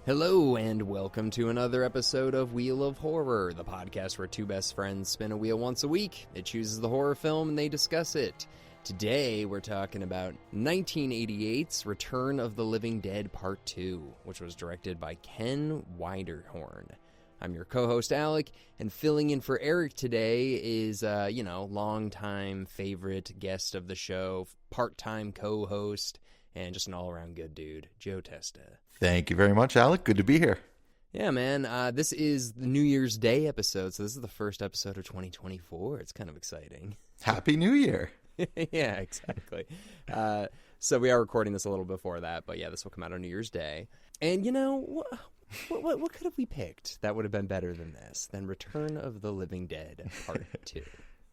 Hello and welcome to another episode of Wheel of Horror, the podcast where two best friends spin a wheel once a week. It chooses the horror film and they discuss it. Today we're talking about 1988's Return of the Living Dead Part 2, which was directed by Ken Widerhorn. I'm your co-host Alec, and filling in for Eric today is, longtime favorite guest of the show, part-time co-host, and just an all-around good dude, Joe Testa. Thank you very much, Alec. Good to be here. Yeah, man. This is the New Year's Day episode, so this is the first episode of 2024. It's kind of exciting. Happy New Year. Yeah, exactly. So we are recording this a little before that, but yeah, this will come out on New Year's Day. And, what could have we picked that would have been better than this, than Return of the Living Dead Part 2?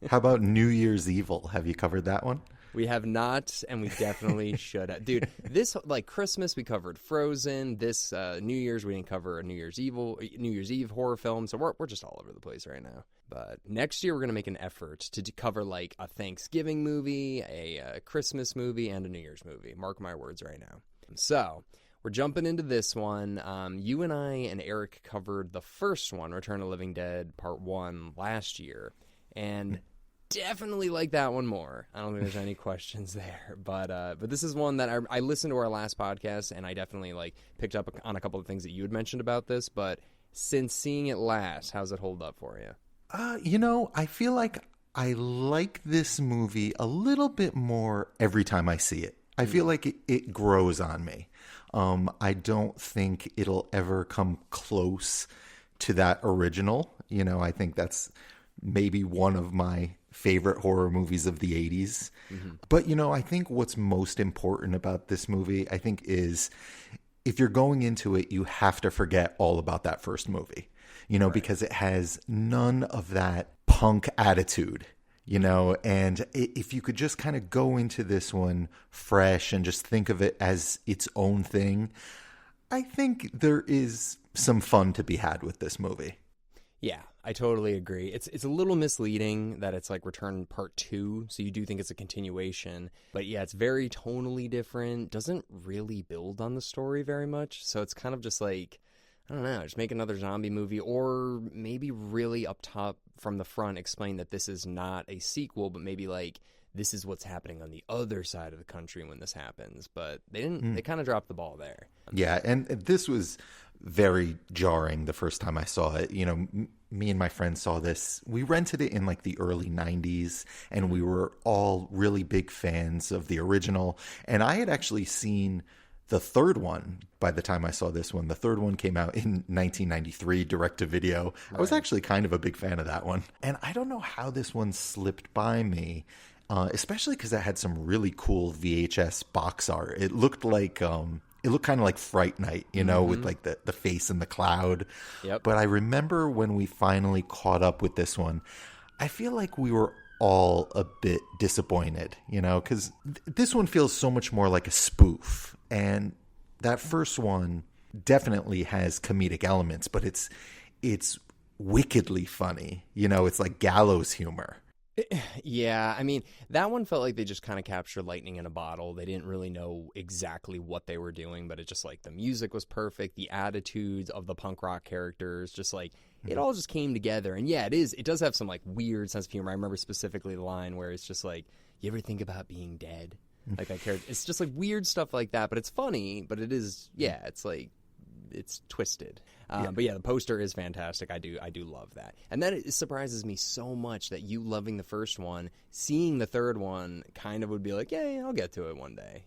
How about New Year's Evil? Have you covered that one? We have not, and we definitely should have. Dude, this, Christmas, we covered Frozen. This New Year's, we didn't cover a New Year's Eve horror film, so we're just all over the place right now. But next year, we're going to make an effort to cover, a Thanksgiving movie, a Christmas movie, and a New Year's movie. Mark my words right now. So, we're jumping into this one. You and I and Eric covered the first one, Return of the Living Dead Part 1, last year, and definitely like that one more. I don't think there's any questions there. But this is one that I listened to our last podcast, and I definitely picked up on a couple of things that you had mentioned about this. But since seeing it last, how's it hold up for you? I feel like I like this movie a little bit more every time I see it. I feel like it grows on me. I don't think it'll ever come close to that original. I think that's maybe one of my favorite horror movies of the 80s. Mm-hmm. But, I think what's most important about this movie, I think, is if you're going into it, you have to forget all about that first movie, right, because it has none of that punk attitude, and if you could just kind of go into this one fresh and just think of it as its own thing, I think there is some fun to be had with this movie. Yeah, I totally agree. It's a little misleading that it's Return Part 2, so you do think it's a continuation. But yeah, it's very tonally different, doesn't really build on the story very much. So it's kind of just I don't know, just make another zombie movie, or maybe really up top from the front explain that this is not a sequel, but maybe this is what's happening on the other side of the country when this happens. But they didn't. They kind of dropped the ball there. Yeah, and this was very jarring the first time I saw it. Me and my friends saw this. We rented it in the early 90s, and we were all really big fans of the original. And I had actually seen the third one by the time I saw this one. The third one came out in 1993, direct-to-video. Right. I was actually kind of a big fan of that one. And I don't know how this one slipped by me, especially because it had some really cool VHS box art. It looked it looked kind of like Fright Night, with the face in the cloud. Yep. But I remember when we finally caught up with this one, I feel like we were all a bit disappointed, because this one feels so much more like a spoof. And that first one definitely has comedic elements, but it's wickedly funny. It's like gallows humor. Yeah, I mean, that one felt like they just kind of captured lightning in a bottle. They didn't really know exactly what they were doing, but it just the music was perfect, the attitudes of the punk rock characters, just it all just came together. And yeah, it does have some weird sense of humor. I remember specifically the line where it's just you ever think about being dead? That character, it's just weird stuff like that, but it's funny, but it is, yeah, it's twisted. But yeah, the poster is fantastic. I do love that. And that it surprises me so much that you loving the first one, seeing the third one kind of would be yeah, I'll get to it one day.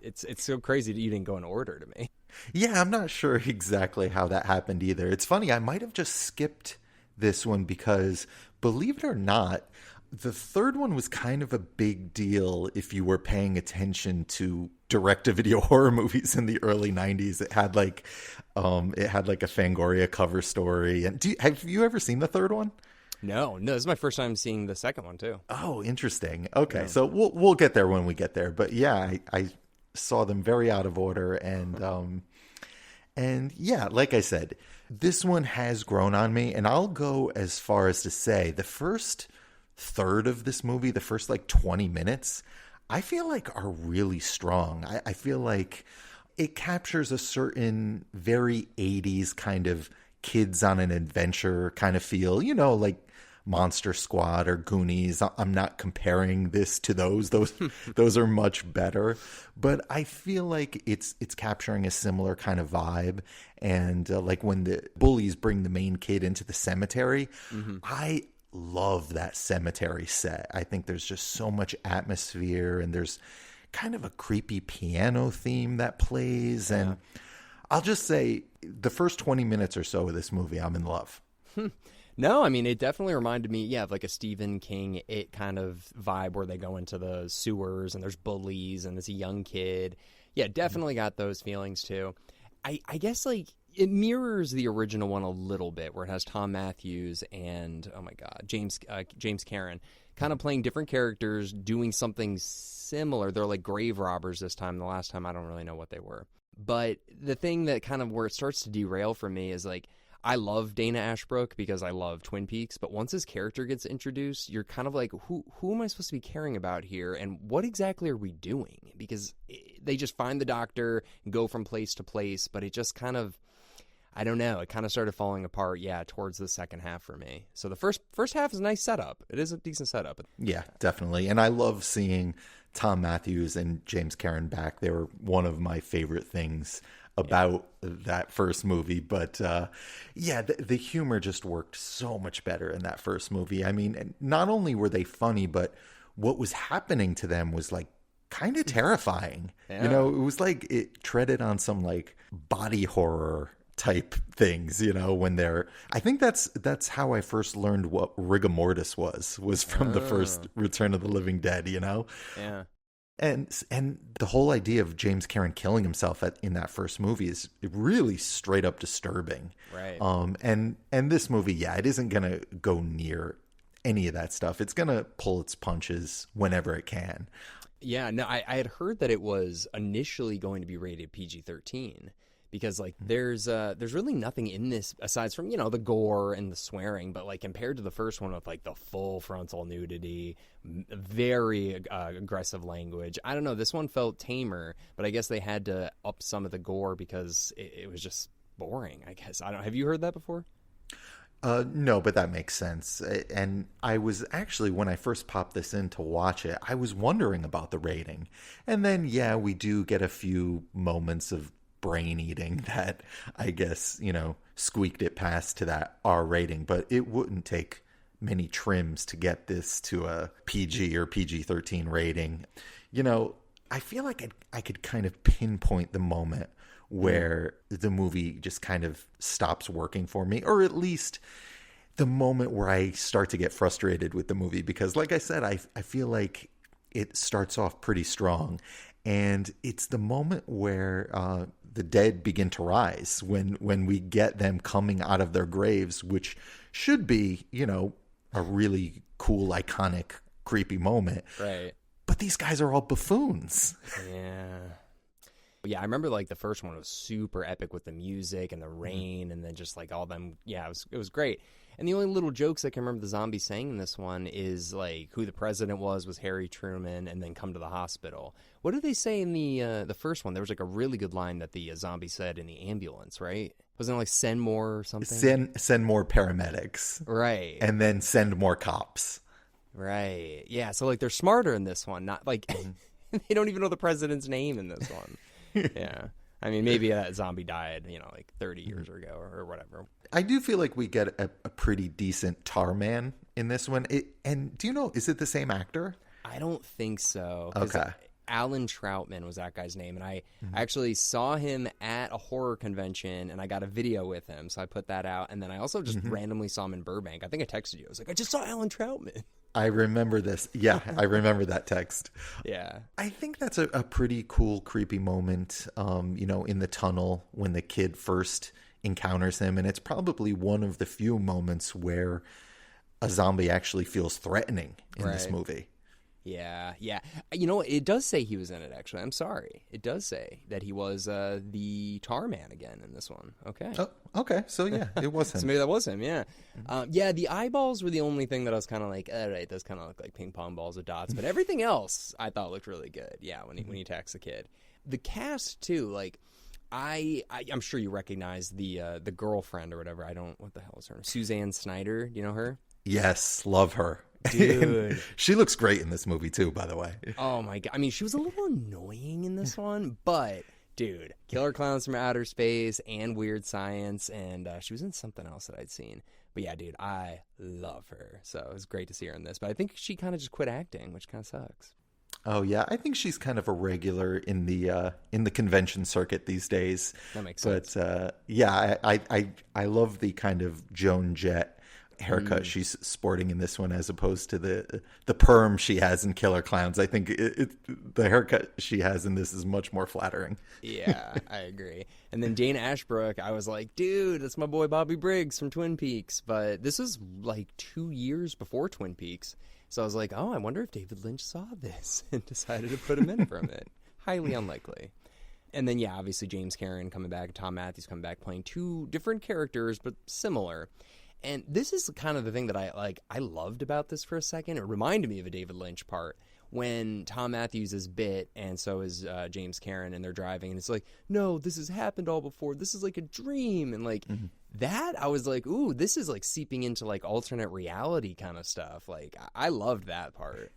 It's so crazy that you didn't go in order to me. Yeah, I'm not sure exactly how that happened either. It's funny, I might have just skipped this one because, believe it or not, the third one was kind of a big deal if you were paying attention to direct-to-video horror movies in the early 90s. It had a Fangoria cover story. And have you ever seen the third one? No, this is my first time seeing the second one too. Oh, interesting. Okay, yeah. So we'll get there when we get there. But yeah, I saw them very out of order, and yeah, like I said, this one has grown on me, and I'll go as far as to say the first third of this movie, the first 20 minutes, I feel are really strong. I feel it captures a certain very 80s kind of kids on an adventure kind of feel, like Monster Squad or Goonies. I'm not comparing this to those. Those are much better. But I feel like it's capturing a similar kind of vibe. And like when the bullies bring the main kid into the cemetery, I love that cemetery set. I think there's just so much atmosphere, and there's kind of a creepy piano theme that plays. And I'll just say the first 20 minutes or so of this movie, I'm in love. No, I mean, it definitely reminded me, of like a Stephen King It kind of vibe where they go into the sewers and there's bullies and there's a young kid. Yeah, definitely got those feelings too. I guess like it mirrors the original one a little bit, where it has Tom Matthews and, oh my God, James Karen kind of playing different characters, doing something similar. They're like grave robbers this time. The last time, I don't really know what they were. But the thing that kind of where it starts to derail for me is like, I love Dana Ashbrook because I love Twin Peaks, but once his character gets introduced, you're kind of like, who am I supposed to be caring about here, and what exactly are we doing? Because they just find the doctor, go from place to place, but it just kind of, I don't know, it kind of started falling apart, towards the second half for me. So the first half is a nice setup. It is a decent setup. Yeah, definitely. And I love seeing Tom Matthews and James Karen back. They were one of my favorite things about that first movie. But the humor just worked so much better in that first movie. I mean, not only were they funny, but what was happening to them was like kind of terrifying. It was like it treaded on some like body horror type things, when they're, I think that's how I first learned what rigor mortis was from the first Return of the Living Dead, Yeah. And the whole idea of James Karen killing himself in that first movie is really straight up disturbing. Right. And this movie, it isn't going to go near any of that stuff. It's going to pull its punches whenever it can. Yeah, no, I had heard that it was initially going to be rated PG-13 because like there's really nothing in this aside from, the gore and the swearing, but like compared to the first one with like the full frontal nudity, very aggressive language. I don't know, this one felt tamer, but I guess they had to up some of the gore because it was just boring, I guess. Have you heard that before? No, but that makes sense. And I was actually, when I first popped this in to watch it, I was wondering about the rating. And then, we do get a few moments of brain eating that I guess, squeaked it past to that R rating. But it wouldn't take many trims to get this to a PG or PG-13 rating. I feel like I could kind of pinpoint the moment where the movie just kind of stops working for me, or at least the moment where I start to get frustrated with the movie. Because like I said, I feel like it starts off pretty strong, and it's the moment where the dead begin to rise, when we get them coming out of their graves, which should be, a really cool, iconic, creepy moment. Right. But these guys are all buffoons. Yeah, I remember like the first one was super epic with the music and the rain and then just like all them. Yeah, it was great. And the only little jokes I can remember the zombies saying in this one is like who the president was Harry Truman, and then come to the hospital. What did they say in the first one? There was like a really good line that the zombie said in the ambulance, right? Wasn't it like send more or something? Send more paramedics. Right. And then send more cops. Right. Yeah, so like they're smarter in this one, not like they don't even know the president's name in this one. Yeah. I mean, maybe that zombie died, like 30 years ago or whatever. I do feel like we get a pretty decent tar man in this one. And do you know, is it the same actor? I don't think so. Okay. Alan Troutman was that guy's name. And I actually saw him at a horror convention, and I got a video with him. So I put that out. And then I also just randomly saw him in Burbank. I think I texted you. I was like, I just saw Alan Troutman. I remember this. Yeah, I remember that text. Yeah. I think that's a pretty cool, creepy moment, in the tunnel when the kid first encounters him. And it's probably one of the few moments where a zombie actually feels threatening in this movie. Yeah. It does say he was in it, actually. I'm sorry. It does say that he was the tar man again in this one. Okay. Oh, okay. So, yeah, it was him. So maybe that was him, yeah. The eyeballs were the only thing that I was kind of like, all right, those kind of look like ping pong balls with dots. But everything else I thought looked really good, when he attacks the kid. The cast, too, like, I'm sure you recognize the girlfriend or whatever. What the hell is her name? Suzanne Snyder. Do you know her? Yes, love her. Dude. She looks great in this movie too, by the way. Oh my God. I mean, she was a little annoying in this one, but dude, Killer Clowns from Outer Space and Weird Science, and she was in something else that I'd seen. But yeah, dude, I love her. So it was great to see her in this. But I think she kind of just quit acting, which kind of sucks. Oh yeah, I think she's kind of a regular in the convention circuit these days. That makes sense. But yeah, I love the kind of Joan Jett haircut she's sporting in this one, as opposed to the perm she has in Killer Clowns. I think the haircut she has in this is much more flattering. Yeah, I agree. And then Dana Ashbrook, I was like, dude, that's my boy Bobby Briggs from Twin Peaks. But this is like 2 years before Twin Peaks. So I was like, oh, I wonder if David Lynch saw this and decided to put him in from it. Highly unlikely. And then, yeah, obviously James Karen coming back, Tom Matthews coming back, playing two different characters, but similar. And this is kind of the thing that I loved about this for a second. It reminded me of a David Lynch part when Tom Matthews is bit and so is James Karen, and they're driving, and it's like, no, this has happened all before. This is like a dream. And like that, I was like, ooh, this is like seeping into like alternate reality kind of stuff. Like I loved that part.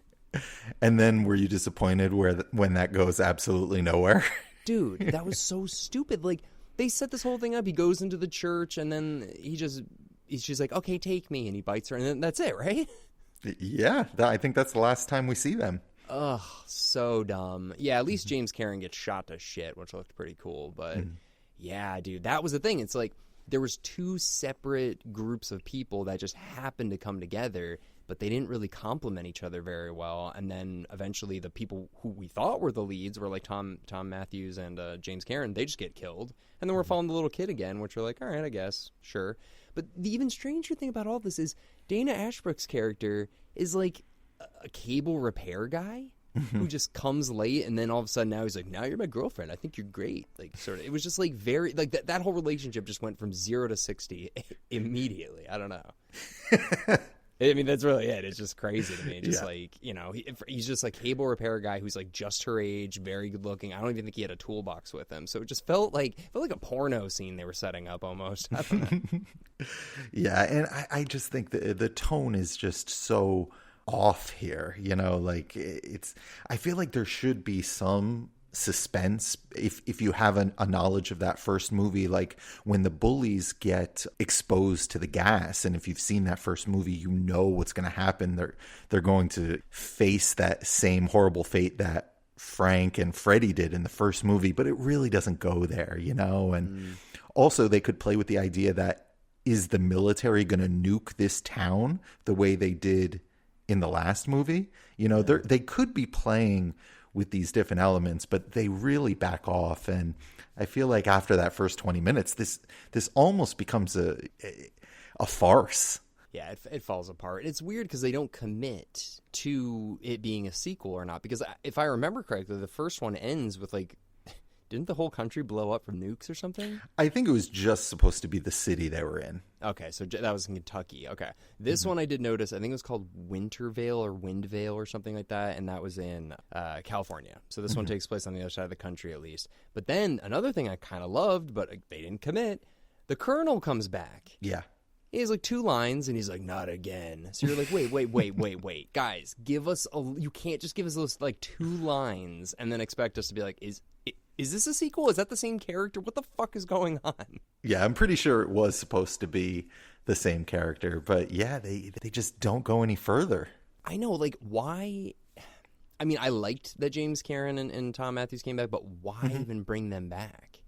And then were you disappointed when that goes absolutely nowhere? Dude, that was so stupid. Like they set this whole thing up. He goes into the church and then she's like, okay, take me. And he bites her, and then that's it, right? Yeah, I think that's the last time we see them. Ugh, so dumb. Yeah, at least James Karen gets shot to shit, which looked pretty cool. But yeah, dude, that was the thing. It's like there was two separate groups of people that just happened to come together, but they didn't really complement each other very well. And then eventually the people who we thought were the leads were like Tom Matthews and James Karen. They just get killed. And then we're following the little kid again, which we're like, all right, I guess, sure. But the even stranger thing about all this is Dana Ashbrook's character is like a cable repair guy who just comes late, and then all of a sudden now he's like, now you're my girlfriend. I think you're great. Like, sort of. It was just like very like that whole relationship just went from 0 to 60 immediately. I don't know. I mean, that's really it. It's just crazy to me. Just like, you know, he's just like cable repair guy who's like just her age, very good looking. I don't even think he had a toolbox with him. So it just felt like a porno scene they were setting up almost. I don't know. Yeah, and I just think the tone is just so off here. You know, like I feel like there should be some suspense if you have a knowledge of that first movie, like when the bullies get exposed to the gas, and if you've seen that first movie, you know what's going to happen. They're going to face that same horrible fate that Frank and Freddie did in the first movie, but it really doesn't go there, you know. And also they could play with the idea that, is the military going to nuke this town the way they did in the last movie? You know, they could be playing with these different elements, but they really back off. And I feel like after that first 20 minutes, this almost becomes a farce. Yeah, it falls apart. It's weird because they don't commit to it being a sequel or not. Because if I remember correctly, the first one ends with like, didn't the whole country blow up from nukes or something? I think it was just supposed to be the city they were in. Okay, so that was in Kentucky. Okay. This one I did notice, I think it was called Wintervale or Windvale or something like that, and that was in California. So this one takes place on the other side of the country at least. But then another thing I kind of loved, but they didn't commit, the Colonel comes back. Yeah. He has like 2 lines, and he's like, not again. So you're like, wait. Guys, you can't just give us those like 2 lines and then expect us to be like, is this a sequel? Is that the same character? What the fuck is going on? Yeah, I'm pretty sure it was supposed to be the same character. But yeah, they just don't go any further. I know, like, why? I mean, I liked that James Karen and Tom Matthews came back, but why even bring them back?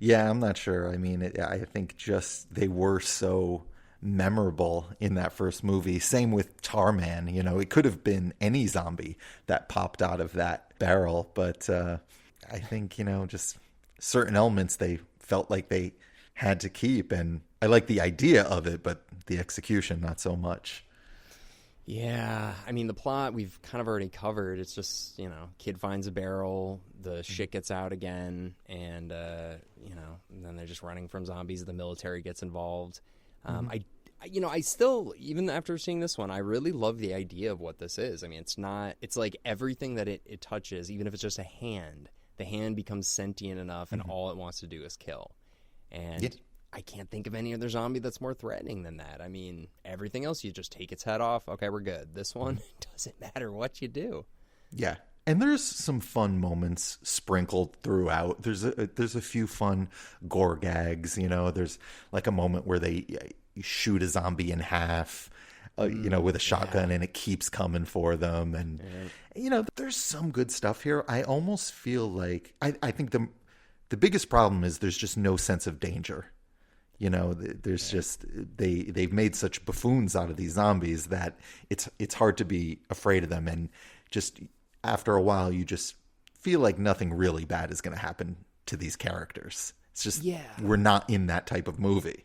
Yeah, I'm not sure. I mean, I think just they were so memorable in that first movie. Same with Tarman. You know, it could have been any zombie that popped out of that barrel. But I think, you know, just certain elements they felt like they had to keep. And I like the idea of it, but the execution, not so much. Yeah, I mean, the plot we've kind of already covered. It's just, you know, kid finds a barrel, the shit gets out again, and, you know, and then they're just running from zombies. The military gets involved. I still, even after seeing this one, I really love the idea of what this is. I mean, it's like everything that it touches, even if it's just a hand, the hand becomes sentient enough and all it wants to do is kill. And I can't think of any other zombie that's more threatening than that. I mean, everything else, you just take its head off. Okay, we're good. This one, it doesn't matter what you do. Yeah. And there's some fun moments sprinkled throughout. There's a few fun gore gags. There's like a moment where they shoot a zombie in half, with a shotgun, and it keeps coming for them. And, there's some good stuff here. I almost feel like, I think the biggest problem is there's just no sense of danger. There's just they've made such buffoons out of these zombies that it's hard to be afraid of them, and just after a while you just feel like nothing really bad is going to happen to these characters. It's just we're not in that type of movie.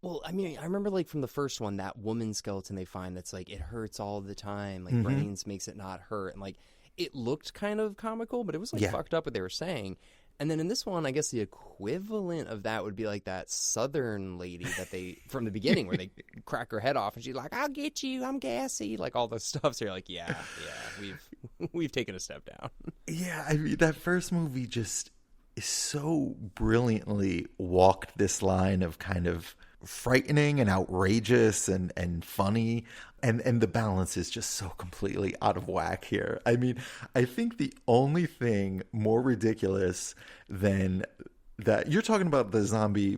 Well, I mean, I remember like from the first one, that woman skeleton they find that's like it hurts all the time, like brains makes it not hurt, and like it looked kind of comical, but it was like fucked up what they were saying. And then in this one, I guess the equivalent of that would be like that Southern lady that they, from the beginning, where they crack her head off and she's like, "I'll get you, I'm gassy," like all this stuff. So you're like, yeah, we've taken a step down. Yeah, I mean, that first movie just is so brilliantly walked this line of kind of frightening and outrageous and funny, and the balance is just so completely out of whack here. I mean, I think the only thing more ridiculous than that, you're talking about the zombie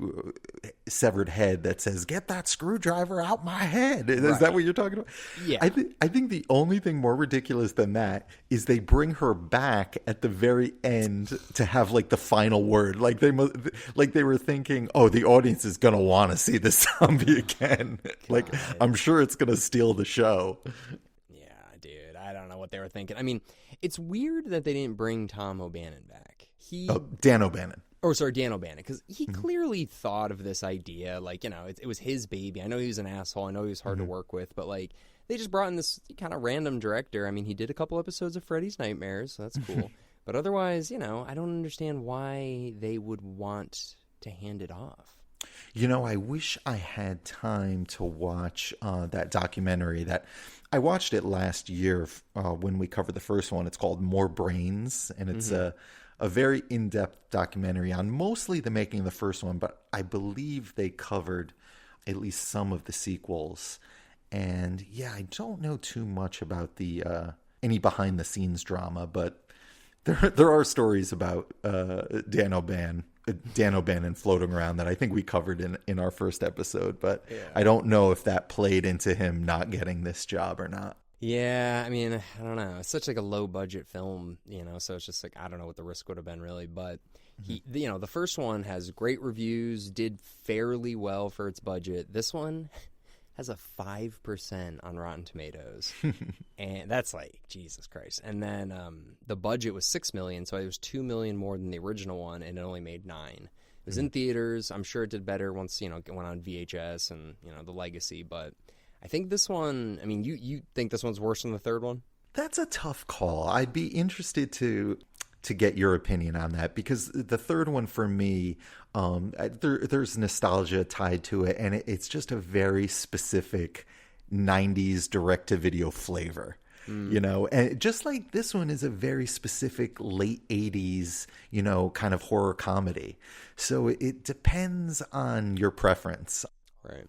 severed head that says, "Get that screwdriver out my head." Is that what you're talking about? Yeah. I think the only thing more ridiculous than that is they bring her back at the very end to have like the final word. Like they were thinking, "Oh, the audience is gonna want to see this zombie again." Like, I'm sure it's gonna steal the show. Yeah, dude, I don't know what they were thinking. I mean, it's weird that they didn't bring Tom O'Bannon back. Dan O'Bannon. Dan O'Bannon, because he clearly thought of this idea. Like, it was his baby. I know he was an asshole. I know he was hard to work with, but like, they just brought in this kind of random director. I mean, he did a couple episodes of Freddy's Nightmares, so that's cool. But otherwise, I don't understand why they would want to hand it off. I wish I had time to watch that documentary that I watched it last year when we covered the first one. It's called More Brains, and it's a very in-depth documentary on mostly the making of the first one, but I believe they covered at least some of the sequels. And yeah, I don't know too much about the any behind-the-scenes drama, but there are stories about Dan O'Bannon floating around that I think we covered in our first episode, but I don't know if that played into him not getting this job or not. Yeah, I mean, I don't know. It's such like a low budget film, so it's just like, I don't know what the risk would have been really, but the first one has great reviews, did fairly well for its budget. This one has a 5% on Rotten Tomatoes, and that's like, Jesus Christ. And then the budget was $6 million, so it was $2 million more than the original one, and it only made $9 million. It was in theaters. I'm sure it did better once, it went on VHS and, the legacy, but I think this one, I mean, you think this one's worse than the third one? That's a tough call. I'd be interested to get your opinion on that, because the third one for me, there's nostalgia tied to it, and it's just a very specific 90s direct-to-video flavor. And just like this one is a very specific late 80s, kind of horror comedy. So it depends on your preference. Right.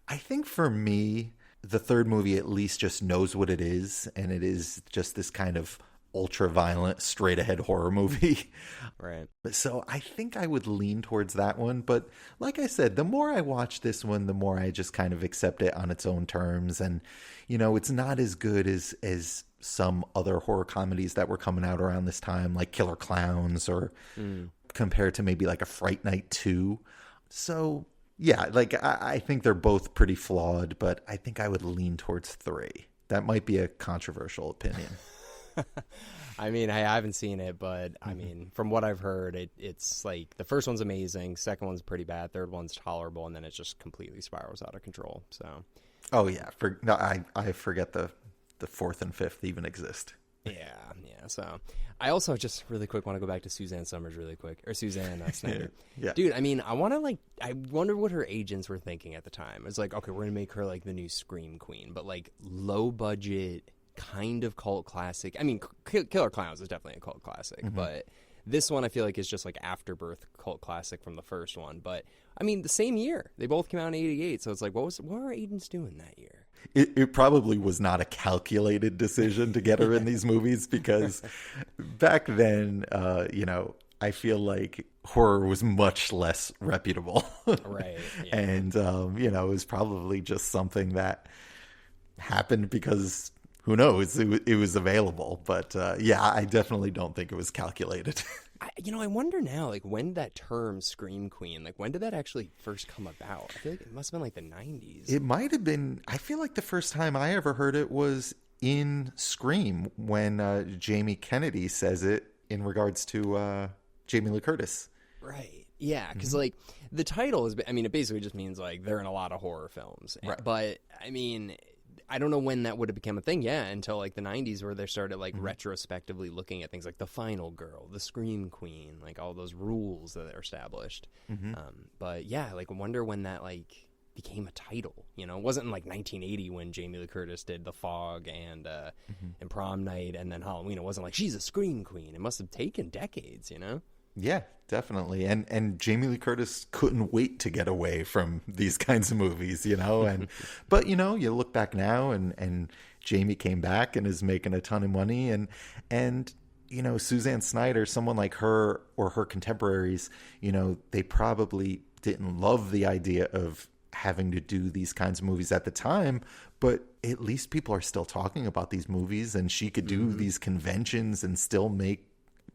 I think for me, the third movie at least just knows what it is, and it is just this kind of ultra-violent, straight-ahead horror movie. Right. So I think I would lean towards that one. But like I said, the more I watch this one, the more I just kind of accept it on its own terms. And, it's not as good as some other horror comedies that were coming out around this time, like Killer Clowns, or compared to maybe like a Fright Night 2. So yeah, like I think they're both pretty flawed, but I think I would lean towards 3. That might be a controversial opinion. I mean, I haven't seen it, but I mean, from what I've heard, it's like the first one's amazing, second one's pretty bad, third one's tolerable, and then it just completely spirals out of control. So, oh yeah, I forget the fourth and fifth even exist. Yeah. So I also just really quick want to go back to Suzanne Summers really quick, or Suzanne Snyder. Yeah. Dude, I mean, I wonder what her agents were thinking at the time. It's like, okay, we're gonna make her like the new Scream Queen, but like low budget, kind of cult classic. I mean, Killer Clowns is definitely a cult classic, but This one I feel like is just like afterbirth cult classic from the first one. But I mean, the same year. They both came out in 88. So it's like, what were agents doing that year? It probably was not a calculated decision to get her in these movies, because back then, I feel like horror was much less reputable. Right. Yeah. And, it was probably just something that happened because, who knows, it was available. But, I definitely don't think it was calculated. I wonder now, like, when did that term Scream Queen, like, when did that actually first come about? I feel like it must have been, like, the 90s. It might have been, I feel like the first time I ever heard it was in Scream, when Jamie Kennedy says it in regards to Jamie Lee Curtis. Right. Yeah, because, like, the title is, I mean, it basically just means, like, they're in a lot of horror films. Right. But, I mean, I don't know when that would have become a thing, until, like, the 90s, where they started, like, retrospectively looking at things like the Final Girl, the Scream Queen, like, all those rules that are established. But, yeah, like, I wonder when that, like, became a title, It wasn't in, like, 1980 when Jamie Lee Curtis did The Fog and Prom Night and then Halloween. It wasn't like, she's a Scream Queen. It must have taken decades, Yeah, definitely. And Jamie Lee Curtis couldn't wait to get away from these kinds of movies, and but you look back now and Jamie came back and is making a ton of money, and Suzanne Snyder, someone like her or her contemporaries, they probably didn't love the idea of having to do these kinds of movies at the time, but at least people are still talking about these movies, and she could do these conventions and still make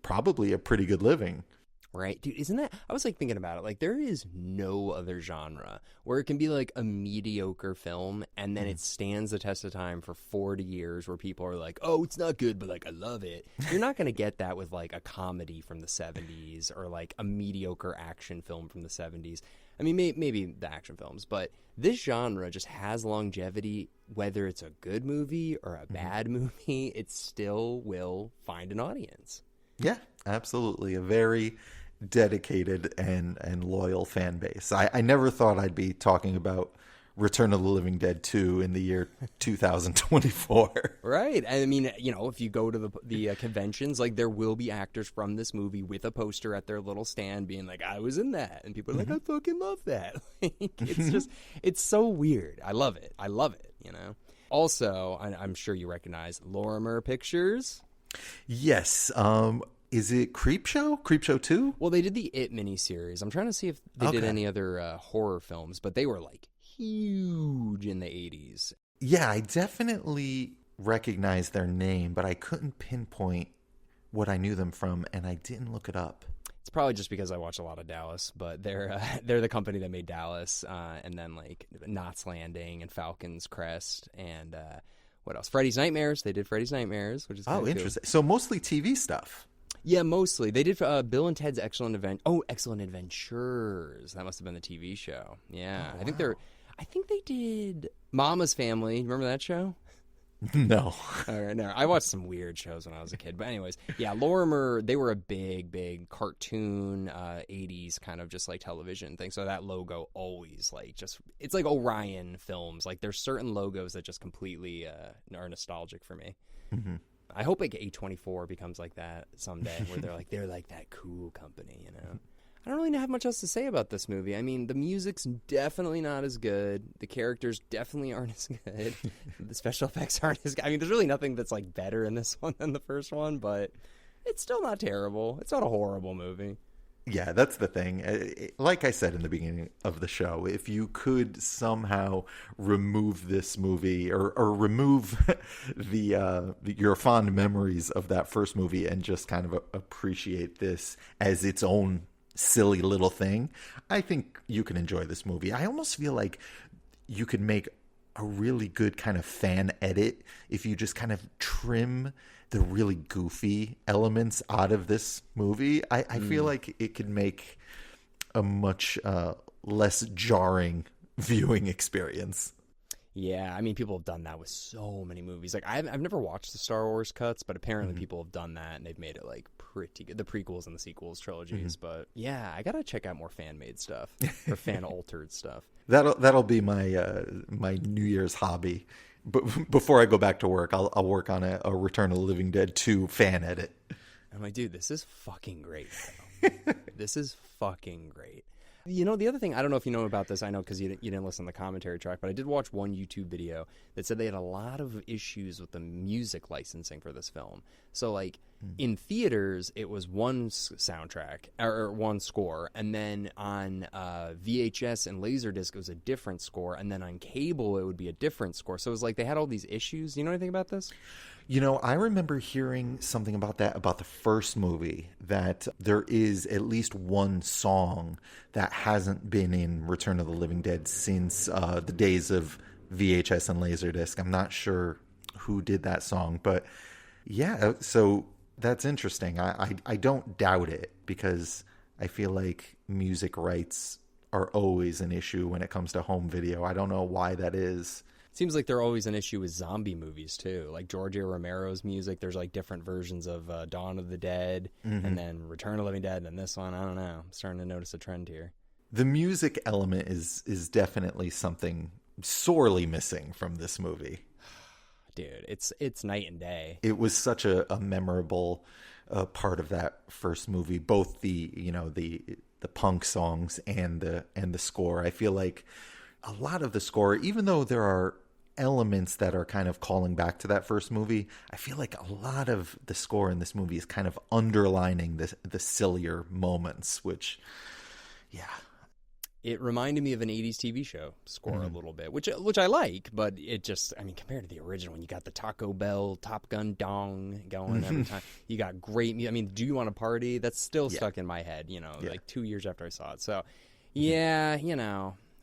probably a pretty good living. Right, dude, isn't that, I was like thinking about it, like there is no other genre where it can be like a mediocre film and then it stands the test of time for 40 years where people are like, oh, it's not good, but like I love it. You're not going to get that with like a comedy from the 70s or like a mediocre action film from the 70s. I mean, maybe the action films, but this genre just has longevity. Whether it's a good movie or a bad movie, it still will find an audience. Yeah, absolutely. A very dedicated and loyal fan base. I never thought I'd be talking about Return of the Living Dead 2 in the year 2024. Right. I mean, if you go to the conventions, like there will be actors from this movie with a poster at their little stand being like, I was in that. And people are like, I fucking love that. It's just, it's so weird. I love it. Also, I'm sure you recognize Lorimer Pictures. Yes. Is it Creepshow? Creepshow 2? Well, they did the It miniseries. I'm trying to see if they did any other horror films, but they were like huge in the 80s. Yeah, I definitely recognize their name, but I couldn't pinpoint what I knew them from, and I didn't look it up. It's probably just because I watch a lot of Dallas, but they're the company that made Dallas, and then like Knots Landing and Falcon's Crest, and what else? Freddy's Nightmares. They did Freddy's Nightmares, which is interesting. Cool. So mostly TV stuff. Yeah, mostly. They did Bill and Ted's Excellent Adventures. That must have been the TV show. Yeah, wow. I think they did Mama's Family. Remember that show? No. All right, no. I watched some weird shows when I was a kid. But anyways, yeah, Lorimer, they were a big cartoon 80s kind of just like television thing. So that logo always like just, it's like Orion films. Like there's certain logos that just completely are nostalgic for me. Mm-hmm. I hope like A24 becomes like that someday where they're like that cool company, I don't really have much else to say about this movie. I mean, the music's definitely not as good. The characters definitely aren't as good. The special effects aren't as good. I mean, there's really nothing that's like better in this one than the first one, but it's still not terrible. It's not a horrible movie. Yeah, that's the thing. Like I said in the beginning of the show, if you could somehow remove this movie or remove your fond memories of that first movie and just kind of appreciate this as its own silly little thing, I think you can enjoy this movie. I almost feel like you could make a really good kind of fan edit if you just kind of trim the really goofy elements out of this movie. I feel like it could make a much less jarring viewing experience. Yeah, I mean, people have done that with so many movies. Like, I've never watched the Star Wars cuts, but apparently people have done that, and they've made it, like, pretty good. The prequels and the sequels trilogies. But, yeah, I gotta check out more fan-made stuff, or fan-altered stuff. That'll be my my New Year's hobby. But before I go back to work, I'll work on a Return of the Living Dead 2 fan edit. I'm like, dude, this is fucking great, bro. This is fucking great. You know, the other thing, I don't know if you know about this. I know because you didn't listen to the commentary track, but I did watch one YouTube video that said they had a lot of issues with the music licensing for this film. So, like, in theaters, it was one soundtrack, or one score, and then on VHS and Laserdisc, it was a different score, and then on cable, it would be a different score. So it was like they had all these issues. You know anything about this? You know, I remember hearing something about that, about the first movie, that there is at least one song that hasn't been in Return of the Living Dead since the days of VHS and Laserdisc. I'm not sure who did that song, but yeah, so that's interesting. I don't doubt it, because I feel like music rights are always an issue when it comes to home video. I don't know why that is. Seems like they're always an issue with zombie movies, too. Like George A. Romero's music, there's like different versions of Dawn of the Dead, and then Return of the Living Dead, and this one, I don't know. I'm starting to notice a trend here. The music element is definitely something sorely missing from this movie. Dude, it's night and day. It was such a memorable part of that first movie, both the punk songs and the score. I feel like a lot of the score, even though there are elements that are kind of calling back to that first movie, I feel like a lot of the score in this movie is kind of underlining the sillier moments, which, yeah. It reminded me of an 80s TV show score a little bit, which I like, but it just, I mean, compared to the original, when you got the Taco Bell, Top Gun dong going every time, you got great, I mean, Do You Want to Party? That's still stuck in my head, like 2 years after I saw it. So, yeah,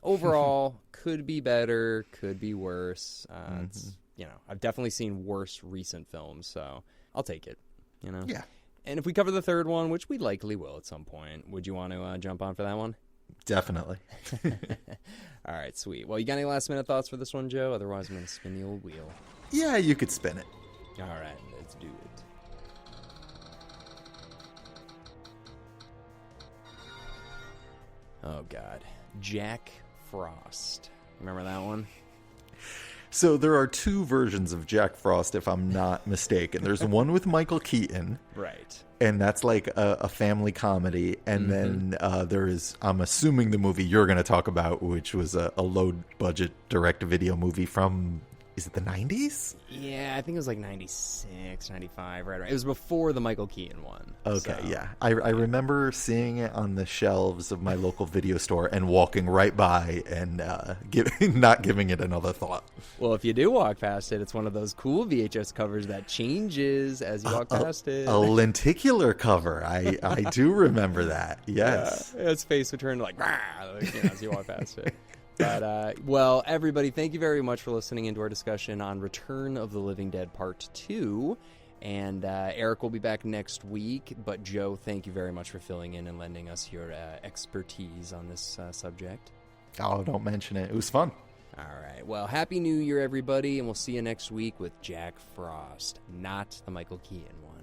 overall, could be better, could be worse. It's, I've definitely seen worse recent films, so I'll take it, Yeah. And if we cover the third one, which we likely will at some point, would you want to jump on for that one? Definitely. All right, sweet. Well, you got any last minute thoughts for this one, Joe? Otherwise, I'm going to spin the old wheel. Yeah, you could spin it. All right, let's do it. Oh, God. Jack Frost. Remember that one? So there are two versions of Jack Frost, if I'm not mistaken. There's one with Michael Keaton. Right. And that's like a family comedy. And then there is, I'm assuming, the movie you're going to talk about, which was a low-budget direct-to-video movie from, is it the 90s? Yeah, I think it was like 96, 95, right? It was before the Michael Keaton one. Okay, so. Yeah. I remember seeing it on the shelves of my local video store and walking right by and not giving it another thought. Well, if you do walk past it, it's one of those cool VHS covers that changes as you walk past it. A lenticular cover. I do remember that. Yes. Yeah, its face would turn like, as you walk past it. But, well, everybody, thank you very much for listening into our discussion on Return of the Living Dead Part 2. And Eric will be back next week. But, Joe, thank you very much for filling in and lending us your expertise on this subject. Oh, don't mention it. It was fun. All right. Well, Happy New Year, everybody. And we'll see you next week with Jack Frost, not the Michael Keaton one.